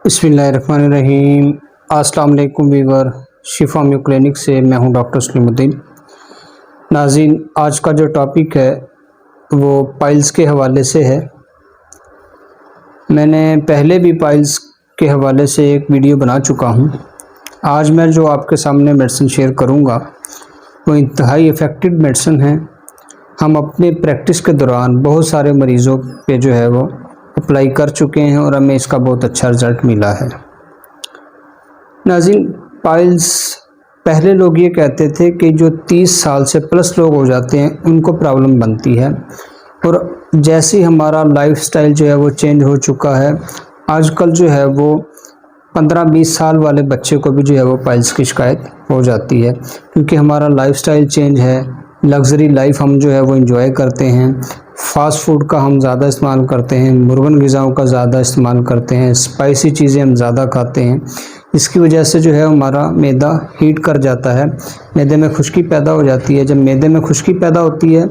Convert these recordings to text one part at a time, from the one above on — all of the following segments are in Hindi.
बिस्मिल्लाहिर्रहमानिर्रहीम। अस्सलाम वालेकुम वीवर, शिफा म्यू क्लिनिक से मैं हूं डॉक्टर सलीमुद्दीन। नाज़रीन, आज का जो टॉपिक है वो पाइल्स के हवाले से है। मैंने पहले भी पाइल्स के हवाले से एक वीडियो बना चुका हूं। आज मैं जो आपके सामने मेडिसिन शेयर करूंगा वो इंतहाई इफ़ेक्टिव मेडिसिन है। हम अपने प्रैक्टिस के दौरान बहुत सारे मरीज़ों पे जो है वो अप्लाई कर चुके हैं और हमें इसका बहुत अच्छा रिज़ल्ट मिला है। नाज़रीन, पाइल्स पहले लोग ये कहते थे कि जो 30 साल से प्लस लोग हो जाते हैं उनको प्रॉब्लम बनती है, और जैसे ही हमारा लाइफस्टाइल जो है वो चेंज हो चुका है, आजकल जो है वो 15-20 साल वाले बच्चे को भी जो है वो पाइल्स की शिकायत हो जाती है, क्योंकि हमारा लाइफस्टाइल चेंज है। लग्जरी लाइफ हम जो है वो एंजॉय करते हैं, फास्ट फूड का हम ज़्यादा इस्तेमाल करते हैं, मुर्गन ग़िज़ाओं का ज़्यादा इस्तेमाल करते हैं, स्पाइसी चीज़ें हम ज़्यादा खाते हैं। इसकी वजह से जो है हमारा मैदा हीट कर जाता है, मैदे में खुश्की पैदा हो जाती है। जब मैदे में खुश्की पैदा होती है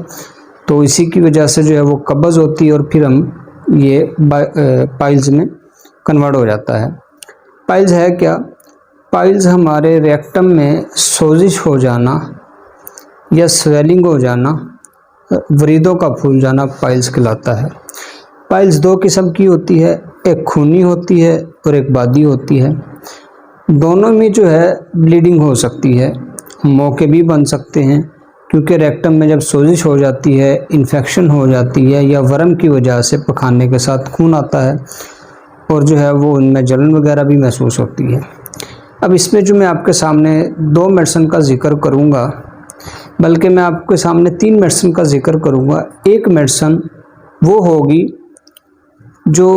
तो इसी की वजह से जो है वो कब्ज़ होती है और फिर हम ये पाइल्स में कन्वर्ट हो जाता है। पाइल्स है क्या? पाइल्स हमारे रेक्टम में सोजिश हो जाना या स्वेलिंग हो जाना, वरीदों का फूल जाना पाइल्स कहलाता है। पाइल्स दो किस्म की होती है, एक खूनी होती है और एक बादी होती है। दोनों में जो है ब्लीडिंग हो सकती है, मौके भी बन सकते हैं, क्योंकि रेक्टम में जब सोजिश हो जाती है, इन्फेक्शन हो जाती है या वर्म की वजह से पखाने के साथ खून आता है और जो है वो उनमें जलन वगैरह भी महसूस होती है। अब इसमें जो मैं आपके सामने 2 मेडिसिन का जिक्र करूँगा, बल्कि मैं आपके सामने 3 मेडिसिन का जिक्र करूँगा। एक मेडिसिन वो होगी जो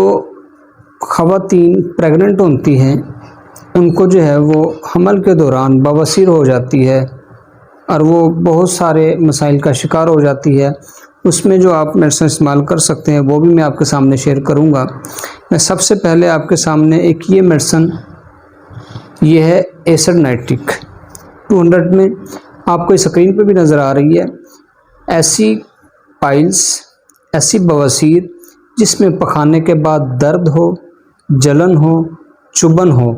ख़वातीन प्रेग्नेंट होती हैं, उनको जो है वो हमल के दौरान बवासीर हो जाती है और वो बहुत सारे मसाइल का शिकार हो जाती है। उसमें जो आप मेडिसिन इस्तेमाल कर सकते हैं वो भी मैं आपके सामने शेयर करूँगा। मैं सबसे पहले आपके सामने एक ये मेडिसिन, ये है एसिड नाइट्रिक 200 में, आपको स्क्रीन पे भी नज़र आ रही है। ऐसी पाइल्स, ऐसी बवासीर जिसमें पखाने के बाद दर्द हो, जलन हो, चुभन हो।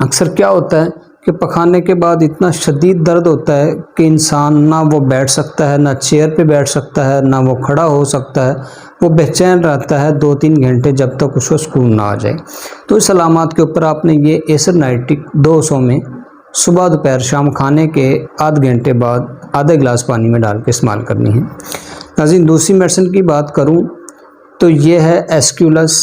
अक्सर क्या होता है कि पखाने के बाद इतना शदीद दर्द होता है कि इंसान ना वो बैठ सकता है, ना चेयर पे बैठ सकता है, ना वो खड़ा हो सकता है। वो बेचैन रहता है 2-3 घंटे जब तक उसको सुकून ना आ जाए। तो इस अलामात के ऊपर आपने ये एसिड नाइट्रिक 200 में सुबह दोपहर शाम खाने के आधे घंटे बाद आधा गिलास पानी में डाल के इस्तेमाल करनी है। नाज़रीन, दूसरी मेडिसिन की बात करूं तो ये है एस्क्यूलस।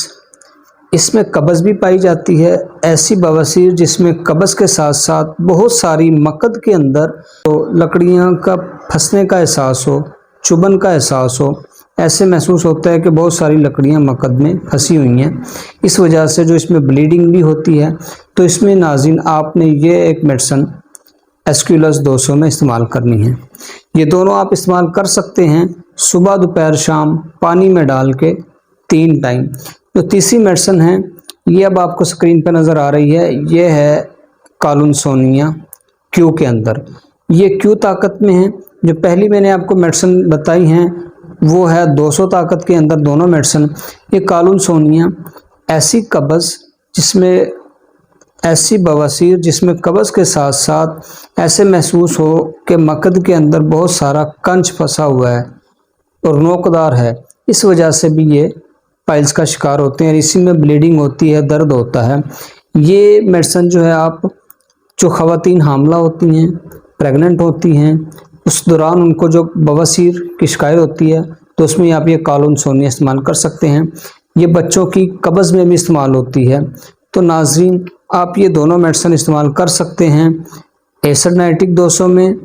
इसमें कब्ज़ भी पाई जाती है। ऐसी बवासीर जिसमें कब्ज़ के साथ साथ बहुत सारी मकद के अंदर तो लकड़ियां का फंसने का एहसास हो, चुभन का एहसास हो, ऐसे महसूस होता है कि बहुत सारी लकड़ियां मकद में फंसी हुई हैं। इस वजह से जो इसमें ब्लीडिंग भी होती है। तो इसमें नाज़रीन आपने ये एक मेडिसिन एस्क्यूलस 200 में इस्तेमाल करनी है। ये दोनों आप इस्तेमाल कर सकते हैं सुबह दोपहर शाम पानी में डाल के 3 टाइम। जो तीसरी मेडिसिन है ये अब आपको स्क्रीन पर नज़र आ रही है, ये है कालुनसोनिया क्यू के अंदर। ये क्यू ताकत में है। जो पहली मैंने आपको मेडिसिन बताई हैं वो है 200 ताकत के अंदर दोनों मेडिसिन। ये कालुनसोनिया ऐसी कब्ज़ जिसमें, ऐसी बवासीर जिसमें कब्ज़ के साथ साथ ऐसे महसूस हो कि मकद के अंदर बहुत सारा कंच फंसा हुआ है और नोकदार है, इस वजह से भी ये पाइल्स का शिकार होते हैं। इसी में ब्लीडिंग होती है, दर्द होता है। ये मेडिसिन जो है आप जो ख़वातीन हामला होती हैं, प्रेग्नेंट होती हैं, उस दौरान उनको जो बवासीर की शिकायत होती है तो उसमें आप ये कालुनसोनिया इस्तेमाल कर सकते हैं। ये बच्चों की कब्ज़ में भी इस्तेमाल होती है। तो नाज़रीन, आप ये दोनों मेडिसिन इस्तेमाल कर सकते हैं, एसिड नाइट्रिक 200 में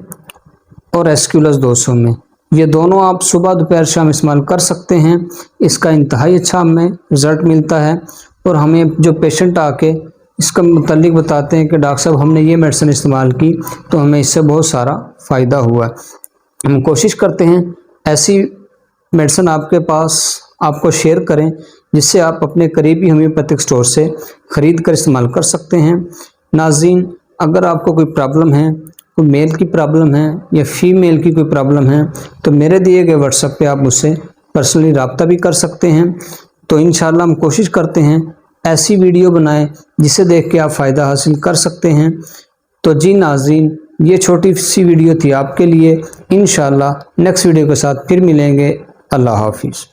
और एस्क्यूलस 200 में। ये दोनों आप सुबह दोपहर शाम इस्तेमाल कर सकते हैं। इसका इंतहाई अच्छा हमें रिज़ल्ट मिलता है और हमें जो पेशेंट आके इसका मुतल्लिक बताते हैं कि डॉक्टर साहब हमने ये मेडिसिन इस्तेमाल की तो हमें इससे बहुत सारा फ़ायदा हुआ। हम कोशिश करते हैं ऐसी मेडिसिन आपके पास आपको शेयर करें जिससे आप अपने करीबी होम्योपैथिक स्टोर से ख़रीद कर इस्तेमाल कर सकते हैं। नाज़रीन, अगर आपको कोई प्रॉब्लम है, कोई मेल की प्रॉब्लम है या फीमेल की कोई प्रॉब्लम है, तो मेरे दिए गए व्हाट्सएप पे आप मुझसे पर्सनली रब्ता भी कर सकते हैं। तो इंशाल्लाह हम कोशिश करते हैं ऐसी वीडियो बनाएं जिसे देख के आप फ़ायदा हासिल कर सकते हैं। तो जी नाज़रीन, ये छोटी सी वीडियो थी आपके लिए। इंशाअल्लाह नेक्स्ट वीडियो के साथ फिर मिलेंगे। अल्लाह हाफिज़।